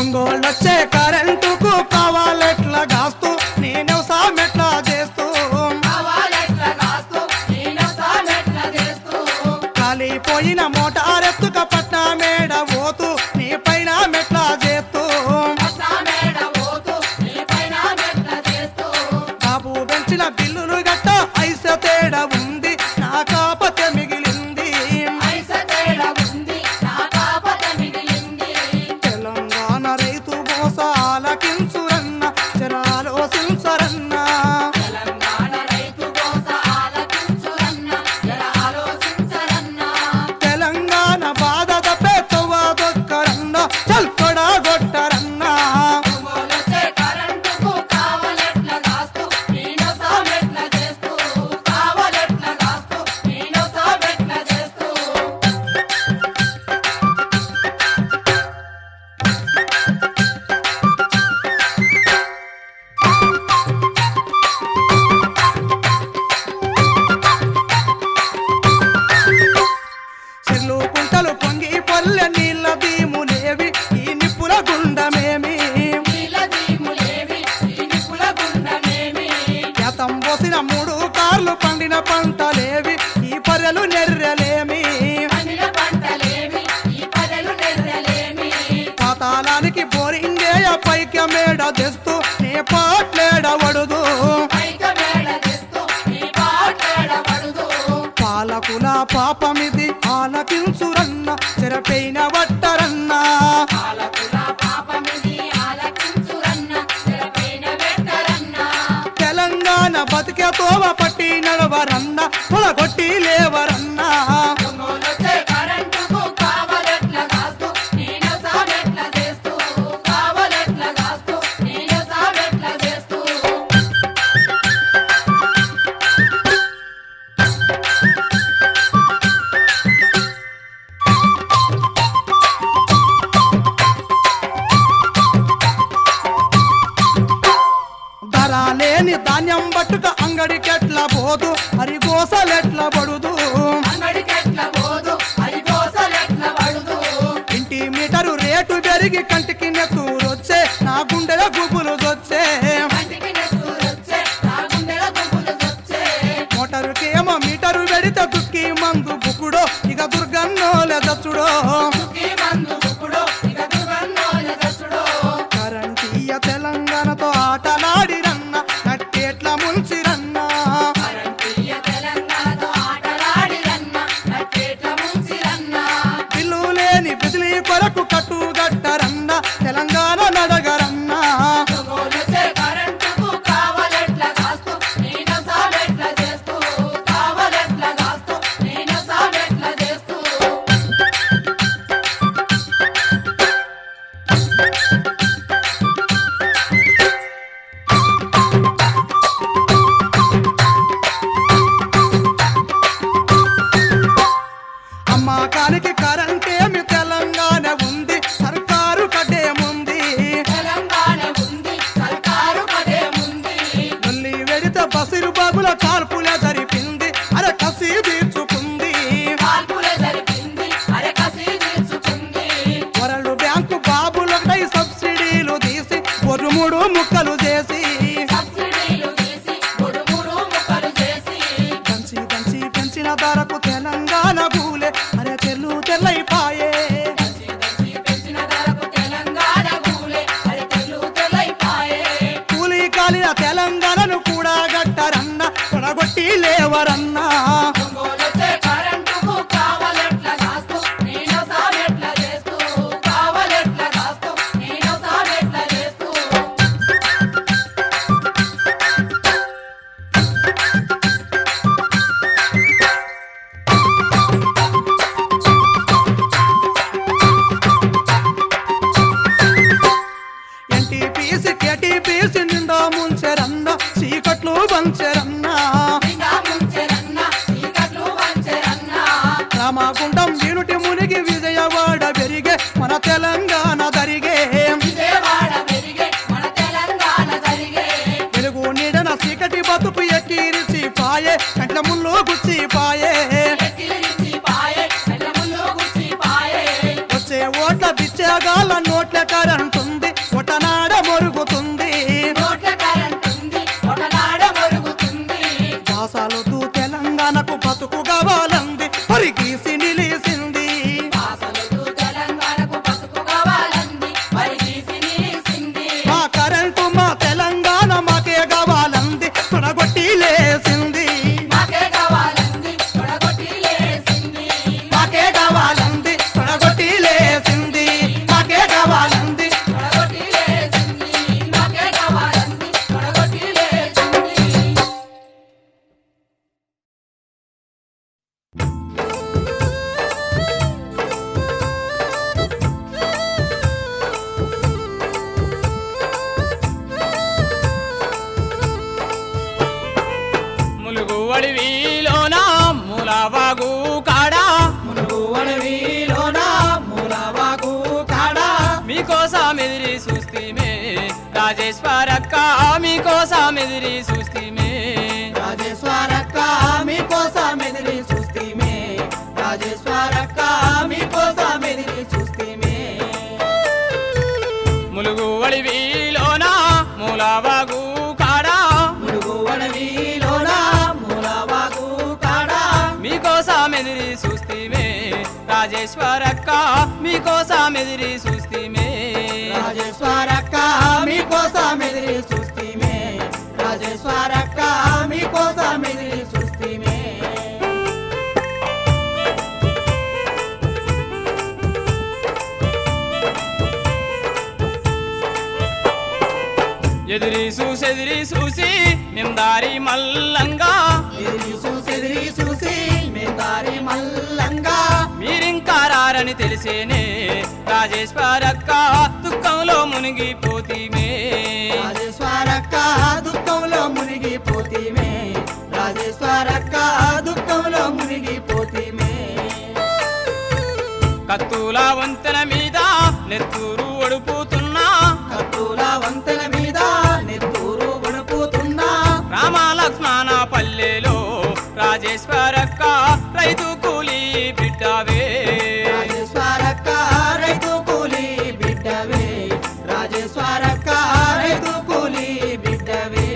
దొంగోళ్ళొచ్చే కరెంటుకు కావాలెట్లా గాస్తూ నేను సామెట్లా చేస్తూ కాలిపోయిన మోటారెత్తుక పట్న మేడ పోతూ నీ పైన మెట్లా చేస్తూ బాబు పెంచిన బిల్లులు గట్ట ఐస తేడా ఉంది నా కాపతే మిగిలింది తెలంగాణ రైతు మోస ఆలకించురన్న జనాలోసించరన్న తెలంగాణ బాధ తప్పే తొవ్వదొక్కరన్న చల్పడా గొట్టరన్న చెల్లు కుంటలు పొంగి పల్లె నీళ్ళ భీములేవి ఈ నిప్పుల గుండమేమి గతం పోసిన 3 కార్లు పండిన పంటలేవి ఈ పర్రెలు నెర్రెలేమి పాతాళానికి బోరింగేయ పైక మేడ తెస్తూ నే పాట్లేడ వడుదు పాలకుల పాపమిది ఆలకించురన్న చెరపైన వట్టరన్న తెలంగాణ బతికే తోవ పట్టి నడవరన్న పొలగొట్టి లేవరన్న ధర లేని ధాన్యం బట్టుక అంగడికెట్ల పోదు అరిగోసలెట్ల పడుదు ఇంటి మీటరు రేటు పెరిగి కంటికి నెత్తూరొచ్చే నా గుండెల గుబులు దొచ్చే మోటారుకేమో మీటరు పెడితే దుక్కి మందు బుక్కుడో ఇక దుర్గన్నోల దచ్చుడో కరంటీయ తెలంగాణతో ఆటలాడిరన్న నట్టేట్ల ముంచిరన్న బిల్లు లేని బిజిలీ కొరకు కట్టుగట్టరన్న తెలంగాణ నడగరన్న అమ్మకానికి కరెంటేమి తెలంగాణ ఉంది సర్కారు కడేముంది మళ్ళీ వెడితే బసిరు బాబుల కాల్పుల జరిపింది అరే కసి తీర్చుకుంది వరల్డ్ బ్యాంకు బాబులకై సబ్సిడీలు తీసి 3 ముక్కలు చేసి దంచి పెంచిన ధరకు తెలంగాణ భూలే అరే తెల్లైపాయే కూలి కాలిన తెలంగాణను కూడా గట్టరన్న కొడగొట్టి లేవరన్నా ఎన్టీపీసీ కేటీపీసీ నిండా ముంచెరన్న చీకట్లు వంచెరన్న రామగుండం యూనిటి మునిగి విజయవాడ పెరిగే మన తెలంగాణ దరిగే వెలుగు నీడన చీకటి బతుకు ఎక్కిరిచి పాయే కంట్ల ముళ్ళు గుచ్చి పాయే వచ్చే ఓ కోట్ల బిచ్చగాళ్ళ నోట్ల కరెంటుంది ఒకనాడ మొరుగుతుంది వాసాలతో తెలంగాణకు బతుకు కావాలంది పరిగీసి నిలిసింది మా కరెంటు మా తెలంగాణ మాకే కావాలంది తొడగొట్టి లేసింది మాకే కావాలంది తొడగొట్టి లేసింది మాకే కావాలంది తొడగొట్టి లేసింది మాకే కావాలంది తొడగొట్టి లేసింది మాకే కావాలంది తొడగొట్టి లేసింది. ములుగు అడవిలోన మూలవాగు కాడా ములుగు అడవిలోన మూలవాగు కాడా మీకోసం ఎదిరి చూస్తీమే రాజేశ్వరక్క మీకోసం ఎదిరి చూస్తీమే రాజేశ్వరక్క మీకోసం ఎదిరి చూస్తీమే రాజేశ్వరక్క మీకోసం ఎదిరి చూస్తీమే. ములుగు అడవిలోన మూలవాగు కాడా ములుగు అడవిలోన మూలవాగు కాడా మీకోసం ఎదిరి చూస్తీమే రాజేశ్వరక్క మీకోసం ఎదిరి చూస్తీమే రాజేశ్వరక్క మీకోసం ఎదిరి చూస్తీమే రాజేశ్వరక్క మీకోసం ఎదిరి చూస్తీమే. ఎదిరి చూసి నిందారి మల్లంగా ఎదిరి చూసి మేదారి మల్లంగా మీరింకా రారని తెలిసేనే రాజేశ్వరక్క దుఃఖంలో మునిగిపోతీమే రాజేశ్వరక్క దుఃఖంలో మునిగిపోతీమే రాజేశ్వరక్క దుఃఖంలో మునిగిపోతీమే. కత్తుల వంతెన మీద నెత్తూరు ఒడుపుతున్నా కత్తుల వంతెన మీద నెత్తూరు వణుకుతున్నా రామలక్ష్మణ పల్లెలో రాజేశ్వరక్క రైతు కూలి బిడ్డవే రాజేశ్వరక్క రైతు కూలి బిడ్డవే రాజేశ్వరక్క రైతు కూలి బిడ్డవే.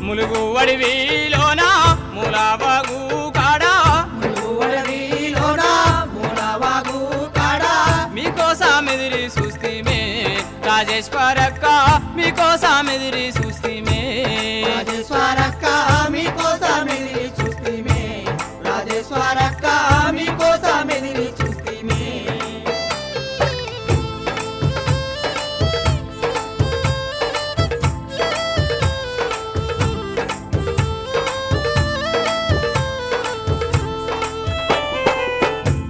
ములుగు అడవిలోన మూలవాగు కాడా ములుగు అడవిలోన మూలవాగు కాడా మీకోసం ఎదిరి చూస్తీమే రాజేశ్వరక్క మీకోసం ఎదిరి చూస్తీమే రాజేశ్వరక్క మీకోసం ఎదిరి చూస్తీమే రాజేశ్వరక్క మీకోసం ఎదిరి చూస్తీమే.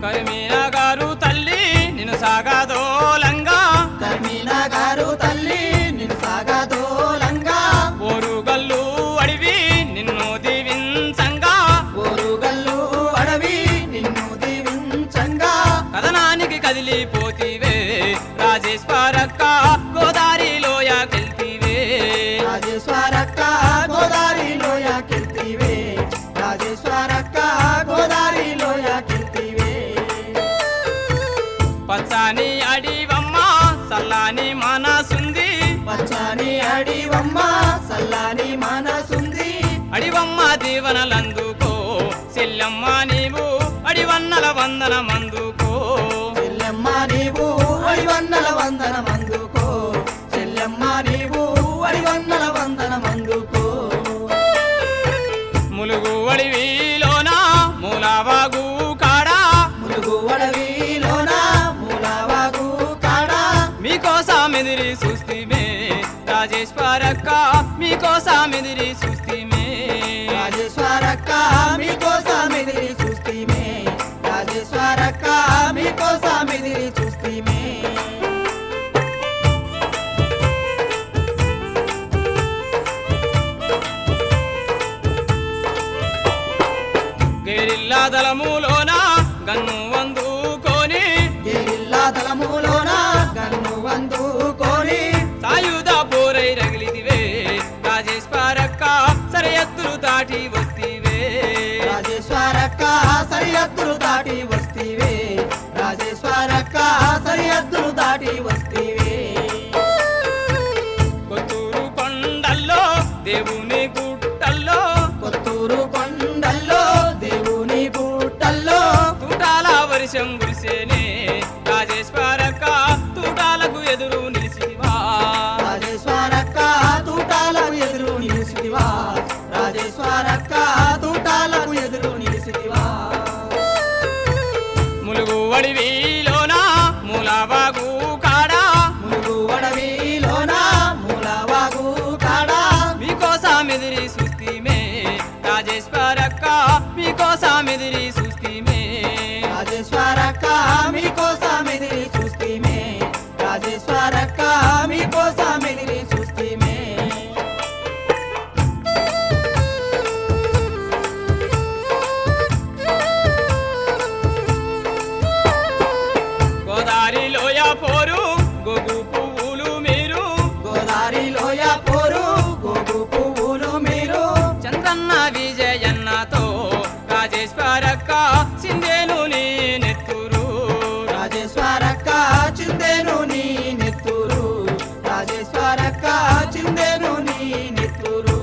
కరిమీనా గారు తల్లి నిన్ను సాగదోలంగా కర్మీనా గారు తల్లి నిన్ను సాగదోలంగా ఓరుగల్లు అడివి నిన్ను దీవించంగా ఓరుగల్లు అడవి నిన్ను దీవించంగా కథనానికి కదిలిపోతీవే రాజేశ్వరక్క గోదారిలోయ కెళ్తీవే రాజేశ్వరక్క గోదారిలోయ కెళ్తీవే రాజేశ్వరక్క గోదారిలోయ కెళ్తీవే. పచ్చని అడివమ్మ సల్లాని మనసుంది పచ్చని అడివమ్మ సల్లాని మనసుంది అడివమ్మ దీవనలందుకో చెల్లెమ్మ నీవు అడివన్నల వందనమందుకో చెల్లెమ్మ నీవు అడివన్నల వందన మందుకో చెల్లెమ్మ నీవు అడివన్నల వందన మందుకో. ములుగు అడవిలోన మూలవాగు కాడా ములుగు అడవిలోన మూలవాగు కాడా మీకోసం ఎదిరి చూస్తీమే రాజేశ్వరక్క మీకోసం ఎదిరి చూస్తీమే రాజేశ్వరక్క మీకోసం ఎదిరి చూస్తీమే రాజేశ్వరక్క మీకోసం ఎదిరి చూస్తీమే. గెరిల్లా దళములోన గన్ను వందుకొని గెరిల్లా దళములోన గన్ను వందుకొని సాయుధ పోరై రగిలిదివే రాజేశ్వరక్క సరయత్తులు దాటి వస్తీవే రాజేశ్వరక్క సరిహద్దులు దాటి వస్తీవే రాజేశ్వర రాజేశ్వరక్క సరిహద్దులు దాటి వస్తీవే కొత్తూరు కొండల్లో దేవుని గుట్టల్లో కొత్తూరు కొండల్లో దేవుని పుట్టల్లో తూటాల వర్షం కురిసేనే రాజేశ్వరక్క తూటాలకు ఎదురు నిలిచివా రాజేశ్వరక్క తూటాలకు ఎదురు నిలిసిదివా రాజేశ్వరక్క తూటాలకు ఎదురు నిలిసిదివా ములుగు అడవిలోన మూలవాగు కాడా ములుగు అడవిలోన మూలవాగు కాడా మీకోసం ఎదిరి చూస్తీమే రాజేశ్వరక్క మీకోసం ఎదిరి చూస్తీమే రాజేశ్వరక్క మీకోసం ఎదిరి చూస్తీమే రాజేశ్వరక్క మీకోసం ఎదిరి చూస్తీమే గోదావరి లోయ పోరు గోగు పువ్వులు మీరు గోదావరి లోయ పోరు గోగు పువ్వులు మీరు చంద్రన్న విజయన్నతో రాజేశ్వరక్క సిందేను నీ నెత్తురు రాజేశ్వరక్క చిందెను నీ నెత్తురు రాజేశ్వరక్క చిందెను నీ నెత్తురు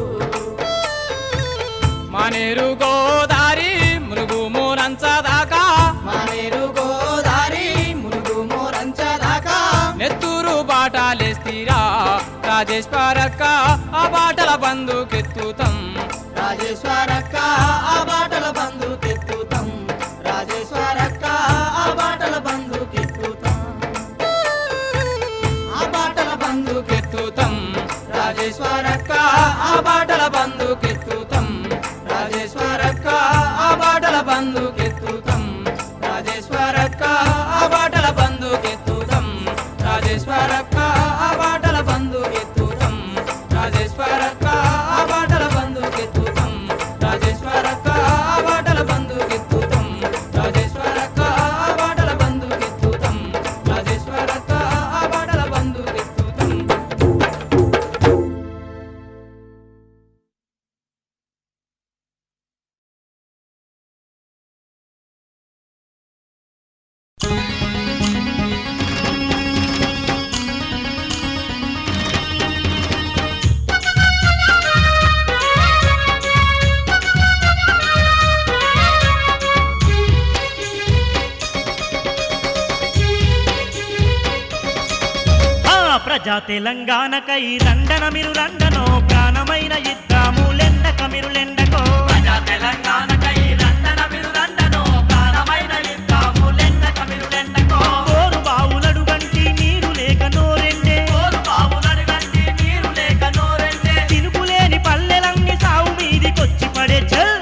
మానేరు గోదారి ములుగు మోరంచదాకా మానేరు గోదారి ములుగు మోరంచదాకా నెత్తూరు బాటాలేస్తీరా రాజేశ్వరక్క ఆ బాటల బందుకెత్తుతం రాజేశ్వరక్క ఆ బాటల బందుకెత్తుతాం రాజేశ్వరక్క ఆ బాటల బందుకెత్తుతాం ఆ బాటల బందుకెత్తుతాం రాజేశ్వరక్క ఆ బాటల బందుకెత్తుతాం రాజేశ్వరక్క ఆ బాటల బందుకెత్తుతాం రాజేశ్వరక్క ఆ బాటల బందుకెత్తుతాం రాజేశ్వరక్క ఆ బాటల బందుకెత్తుతాం రాజేశ్వరక్క ఆ బాటల బందుకెత్తుతాం రాజేశ్వరక్క ఆ బాటల బందుకెత్తుతాం రాజేశ్వరక్క ఆ బాటల బందుకెత్తుతాం రాజేశ్వరక్క ఆ బాటల బందుకెత్తుతాం ప్రజా తెలంగాణకై రండన మీరు రండనో ప్రాణమైన ఇద్దాము లెండక మీరు లెండకో ప్రజా తెలంగాణకై రండన మీరు రండనో ప్రాణమైన ఇద్దాము లెండక మీరు లెండకో ఓరు బావులడుగంటి నీరు లేక నోరెండే ఓరు బావులడుగంటి నీరు లేక నోరెండే తినుకులేని పల్లెలన్నీ సావు మీదికొచ్చి పడే చల్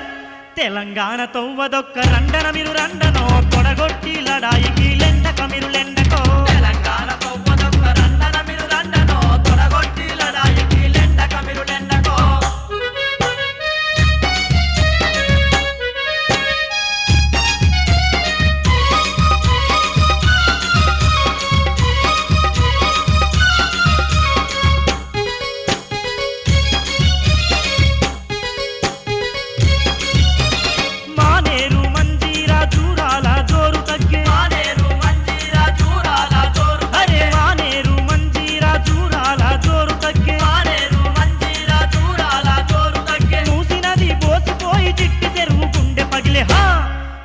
తెలంగాణ తొవ్వదొక్క రండన మీరు రండనో తొడగొట్టి లడాయికి లెండక మీరు లెండకో తెలంగాణ తొవ్వదొక్క రండన మీరు రండనో తొడగొట్టి లడాయికి లెండక మీరు లెండకో మానేరు మంజీరా జూరాల జోరు తగ్గే మానేరు మంజీరా జూరాల జోరు అరే మానేరు మంజీరా జూరాల జోరు తగ్గే మానేరు మంజీరా జూరాల జోరు తగ్గే మూసినది పోసిపోయి చిట్టి చెరువు గుండె పగిలే హా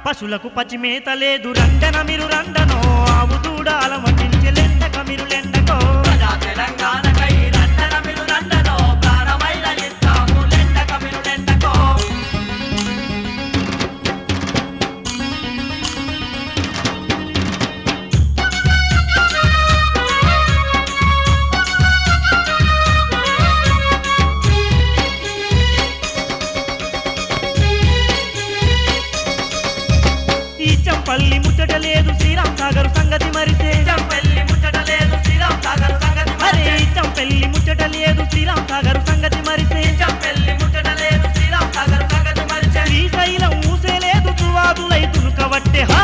పశులకు పచ్చిమేత లేదు రండన మీరు రండనో ఆవు దూడాల మటించే లెండక మీరు లెండకో ప్రజా తెలంగాణకై రండన మీరు రండనో ప్రాణమైన ఇద్దాము లెండక మీరు లెండకో ఈ చంపల్లి ముచ్చట లేదు శ్రీరామ్ సాగర్ సంగతి మరిసే చంపల్లి ముచ్చట లేదు శ్రీరామ్ సాగర్ సంగతి అరే చంపల్లి ముచ్చట లేదు శ్రీరామ్ సాగర్ సంగతి మరిసే చంపల్లి ముచ్చట లేదు శ్రీరామ్ సాగర్ సంగతి మరిసే శ్రీశైలం ఊసే లేదు తువాదులై తునుకవట్టే హా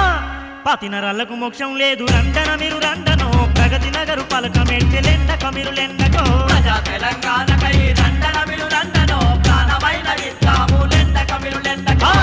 పాతినరాళ్లకు మోక్షం లేదు రండన మీరు రండనో ప్రగతి నగరు పలకమేడ్చె లెండక మీరు లెండకో ప్రజా తెలంగాణకై రండన మీరు రండనో ప్రాణమైన ఇద్దాము లెండక మీరు లెండకో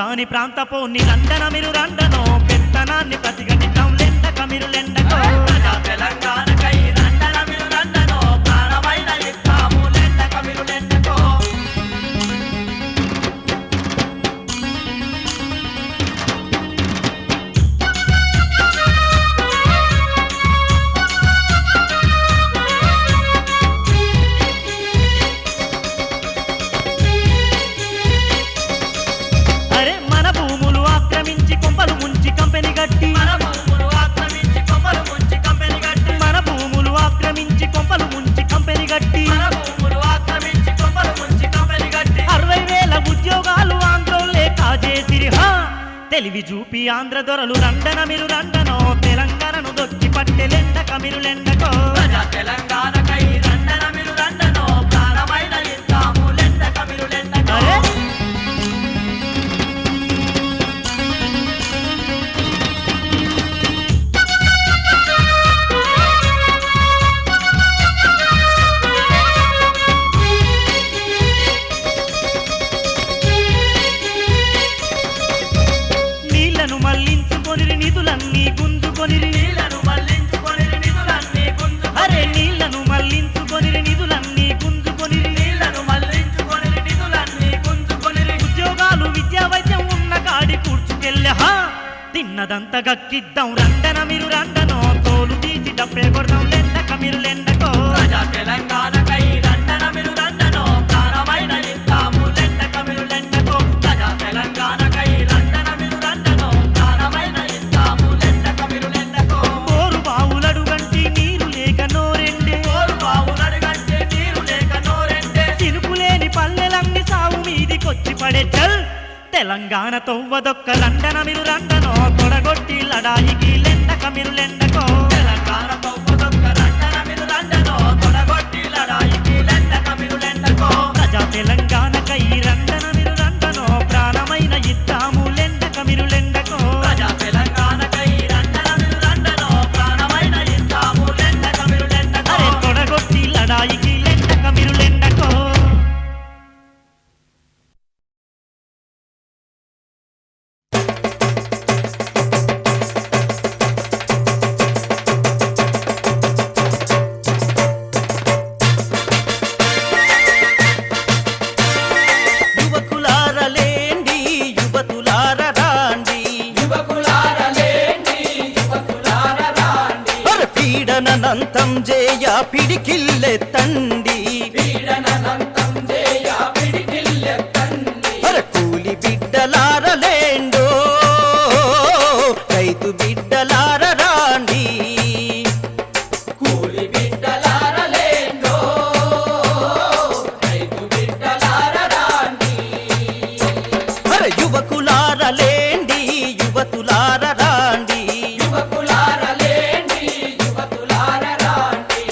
పొంగాని ప్రాంతపోని రండన మీరు రండనో పెత్తనాన్ని ప్రతిఘటిద్దాం లెండక మీరు లెండకో ప్రజా తెలంగాణకై రండన మీరు రండనో ప్రాణమైన ఇస్తాము లెండక మీరు లెండకో అరే మన భూములు ఆక్రమించి కొంపలు ముంచి కంపెనీ గట్టి మన భూములు ఆక్రమించి కొంపలు ముంచి కంపెనీ గట్టి మన భూములు ఆక్రమించి కొంపలు ముంచి కంపెనీ గట్టి మన భూములు ఆక్రమించి కొంపలు ముంచి కంపెనీ గట్టి 60,000 ఉద్యోగాలు ఆంధ్రోళ్ళే కాజేసిరి హా తెలివి చూపి ఆంధ్ర దొరలు రండన మీరు రండనో తెలంగాణను దొచ్చి పట్టెలెండక మీరు లెండకో ప్రజా తెలంగాణకై రండన మీరు రండనో ప్రాణమైన ఇస్తాము లెండక మీరు లెండకో నీళ్లను మళ్లించుకొనిరి నిధులన్నీ గుంజుకొనిరి నీళ్లను మళ్లించుకొనిరి నిధులన్నీ గుంజు అరే నీళ్లను మళ్లించుకొనిరి నిధులన్నీ గుంజుకొనిరి నీళ్లను మళ్లించుకొనిరి నిధులన్నీ గుంజుకొనిరి ఉద్యోగాలు విద్యా వైద్యం ఉన్న కాడి కూర్చుకెళ్ళే హా తిన్నదంతా గక్కిద్దాం రండన మీరు రండనో తోలు తీసి డబ్బే కొడదాం లెండక మీరు లెండకో ప్రజా తెలంగాణకై రండన మీరు రండనో ప్రాణమైన ఇస్తాము లెండక మీరు లెండకో ప్రజా తెలంగాణకై రండన మీరు రండనో ప్రాణమైన ఇస్తాము లెండక మీరు లెండకో బోరు బావులడుగంటి నీరు లేక నోరెండే బోరు బావులడుగంటే నీరు లేక నోరెండే సినుకులేని పల్లెలన్నీ సాగు మీదికొచ్చి పడే చల్ తెలంగాణ తొవ్వదొక్క రండన మీరు రండనో తొడగొట్టి లడాయికి లెండక మీరు లెండకో తెలంగాణ తొవ్వదొక్క రండన మీరు రండనో తొడగొట్టి లడాయికి లెండక మీరు లెండకో ప్రజా తెలంగాణకై రండన మీరు రండనో ప్రాణమైన ఇస్తాము లెండక మీరు లెండకో ప్రజా తెలంగాణకై రండన మీరు రండనో ప్రాణమైన ఇస్తాము లెండక మీరు లెండకో అరే తొడగొట్టి లడాయికి లెండక మీరు లెండకో యువకులారలేండి యువతులార రాండి యువకులారలేండి యువకులార రాండి అర పీడనంతం జేయ పిడికిల్లెత్తండి పీడనంతం జేయ పిడికిల్లెత్తండి అర కూలి బిడ్డలారలేండో రైతు బిడ్డలార రాండి కూలి బిడ్డలారలేండో రైతు బిడ్డలార రాండి అర యువకులారలేండి యువతులార రాండి యువకులారలేండి యువతులార రాండి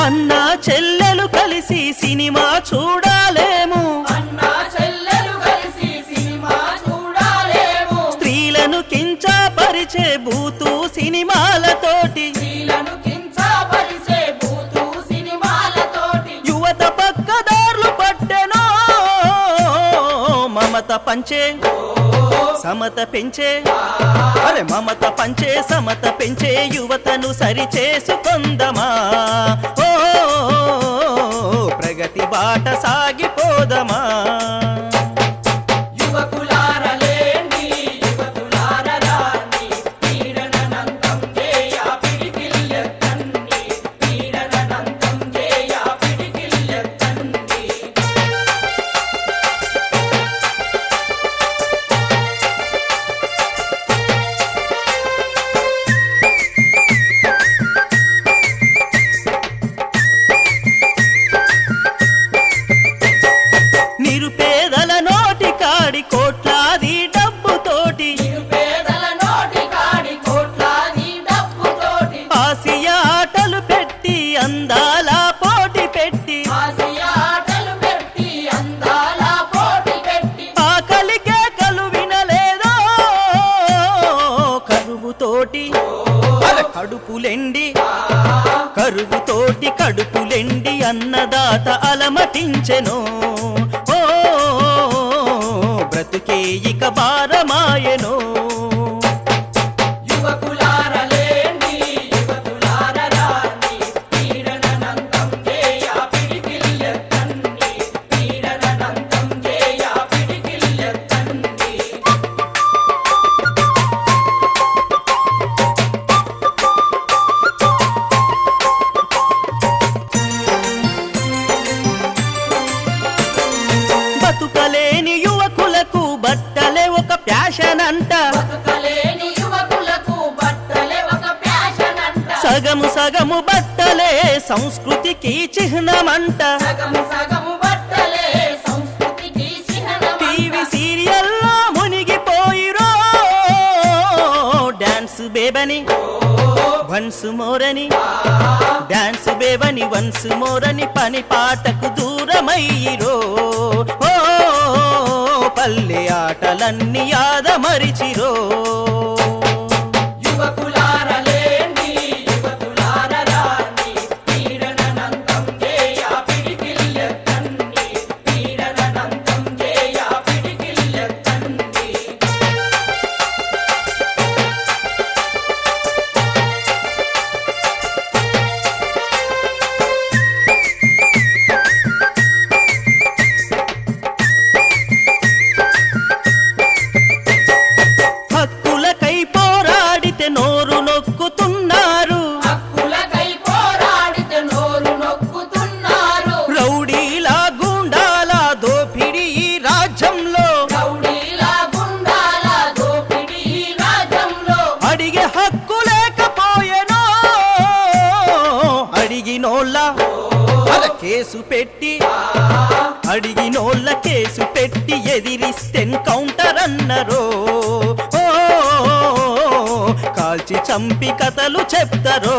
అన్నా చెల్లెలు కలిసి సినిమా చూడాలేము అన్నా చెల్లెలు కలిసి సినిమా చూడాలేమో స్త్రీలను కించపరిచే బూతు సినిమాలతోటి స్త్రీలను కించపరిచే బూతు సినిమాలతోటి యువత పక్కదారులు పట్టెనో మమత పంచే సమత పెంచే అరే మమత పంచే సమత పెంచే యువతను సరి చేసుకొందమా ఓ ప్రగతి బాట సాగిపోదమా యువకులారలేండి యువతులార రాండి పీడనంతం జేయ పిడికిల్లెత్తండి పీడనంతం జేయ పిడికిల్లెత్తండి నిరుపేద కడుపులెండి కరువుతోటి కడుపులెండి అన్నదాత అలమటించెను ఓ బ్రతుకే ఇక భారమాయెను బతుకలేని యువకులకు బట్టలే ఒక ప్యాషన్ అంట సగము సగము బట్టలే సంస్కృతికి చిహ్నమంట టీవీ సీరియల్లో మునిగిపోయిరో డాన్స్ బేబని వన్స్ మోరని డాన్స్ బేబని వన్స్ మోరని పని పాటకు దూరమయ్యిరో ఓ పల్లె ఆటలన్నీ యాదమరిచిరో నోరు నొక్కుతున్నారు రౌడీలా గుండాల దోపిడీ ఈ రాజ్యంలో అడిగే హక్కు లేకపోయేనో అడిగినోళ్ళ కేసు పెట్టి అడిగినోళ్ళ కేసు పెట్టి ఎదిరిస్తే కౌంటర్ అన్నరో కాల్చి చంపి కథలు చెప్తారో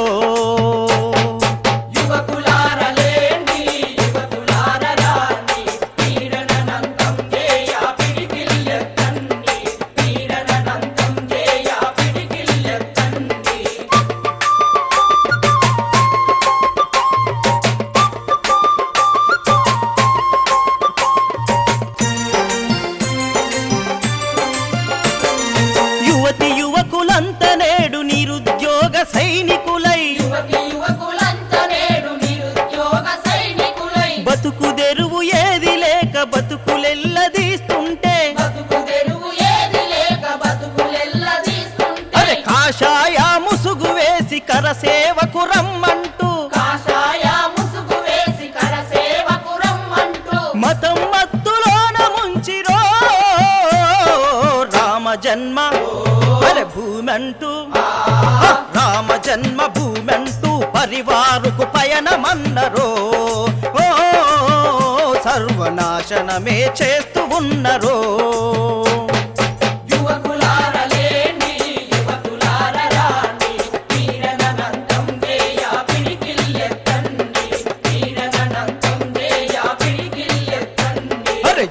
యువతి యువకులంతా నేడు నిరుద్యోగ సైనికులై బతుకు తెరువు ఏది లేక బతుకులెల్లదీస్తుంటే అరే కాషాయ ముసుగు వేసి కరసేవకు రమ్మంటూ మతం మత్తులోన ముంచిరో రామ జన్మ భూమంటూ రామ జన్మ భూమంటూ పరివారుకు పయనమన్నరో ఓ సర్వనాశనమే చేస్తూ ఉన్నరో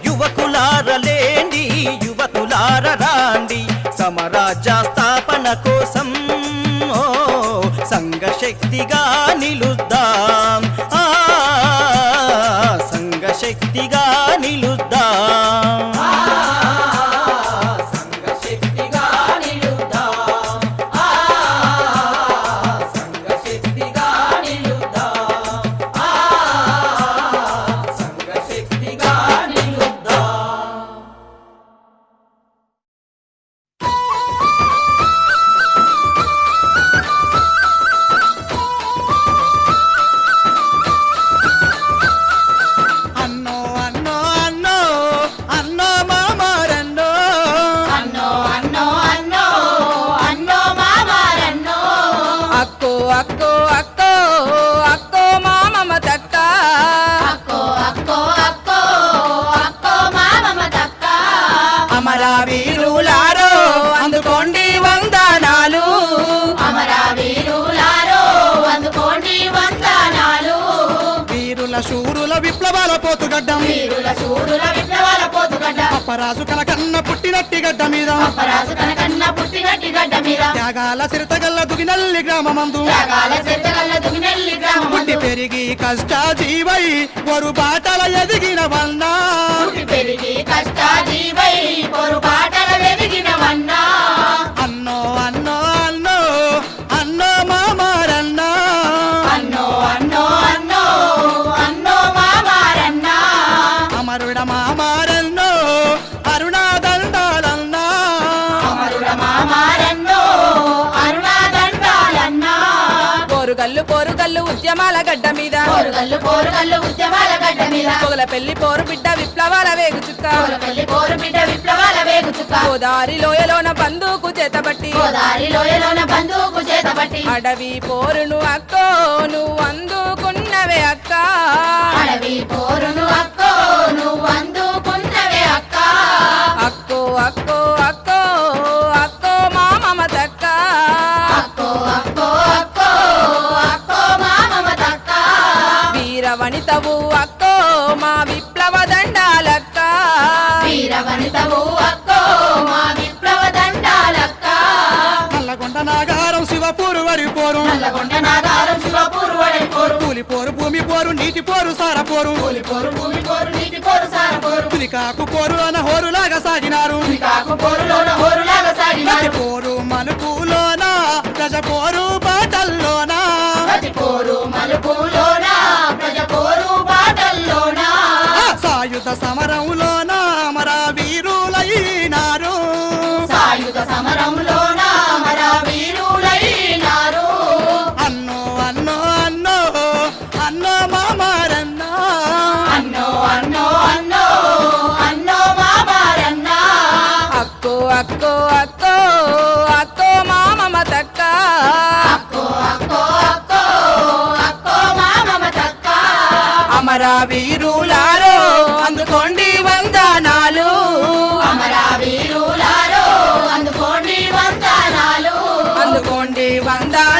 యువకులారలేండి యువకులార రాండి సమరాజ్య స్థాపన కోసం ఓ సంఘ శక్తిగా నిలుద్దాం సంఘ శక్తిగా నిలుద్దాం అమరవీరులారో అందుకోండి వందనాలు అందుకోండి వందనాలు వీరుల శూరుల విప్లవాల పోతుగడ్డం వీరుల శూరుల విప్లవాల పోతుగడ్డ అప్పరాజు కనకన్న పుట్టినట్టి గడ్డ మీద అప్పరాజు కనకన్న పుట్టినట్టి గడ్డ మీద త్యాగాల చిరతగల్ల దుగినల్లి గ్రామమందు త్యాగాల చెత్తగల్ల దుగినెల్లి గ్రామం పుట్టి పెరిగి కష్ట జీవై ఒరు బాటల ఎదిగిన వన్నా పుట్టి పెరిగి కష్ట జీవై పొరు బాటల వెదిగినవన్నా అన్నో అన్నో అన్నో అన్నో మామారన్నా అన్నో అన్నో అన్నో అన్నో మామారన్నా అమరుడ మామారన్నో అరుణాదండాలన్నా అమరుడ మామారన్నో అరుణాదండాలన్నా పోరుగల్లు ఉద్యమాల గడ్డ మీద పోరుగల్లు ఉద్యమాల గడ్డ మీద పొగల పెళ్లి పోరు బిడ్డ విప్లవాల వేగు చుక్క పెళ్లి పోరు బిడ్డ విప్లవాల వేగు చుక్క గోదారి లోయలోన బందూకు చేతబట్టి గోదారి లోయలోన బందూకు చేతబట్టి అడవి పోరును అక్కో నువ్వు అందుకున్నవే అక్క అడవి పోరును అక్కో నువ్వు అందుకున్నవే అక్క అక్కో అక్కో అక్కో అక్కో మా మమతక్క అక్కో అక్కో అక్కో అక్కో మా మమతక్క వీరవనితవు అక్కో మా విప్లవ దండాలక్క వీరవనితవు అక్కో మా విప్లవ దండాలక్క నల్లగొండ నాగారం శివపూరు వడిపోరు నల్లగొండ నాగారం శివపూరు వడైపోరు కూలిపోరు భూమి పోరు నీటి పోరు సారపోరు కూలిపోరు భూమి పోరు నీటి పోరు సారపోరు పులికాకు పోరు అన హోరులాగా సాగినారు కాకు పోరులోన హోరులాగా సాగినారు ప్రతి పోరు మలుపులోన ప్రజ పోరు బాటల్లోన ప్రతి పోరు మలుపులోన ప్రజ పోరు బాటల్లోన సాయుధ సమరంలోన అమర వీరులైనారు సాయుధ సమరంలోన మర వీరులైనారు అన్నో అన్నో అన్నో అన్నో మామారన్నా అన్నో అన్నో అన్నో అన్నో మామారన్నా అక్కో అక్కో అక్కో అక్కో మా మమతక్క అక్కో అక్కో అక్కో అక్కో మా మమతక్క అమర వీరులారో అందుకోండి వందనాలు అమర వీరులారో అందుకోండి వందనాలు అందుకోండి వందనాలు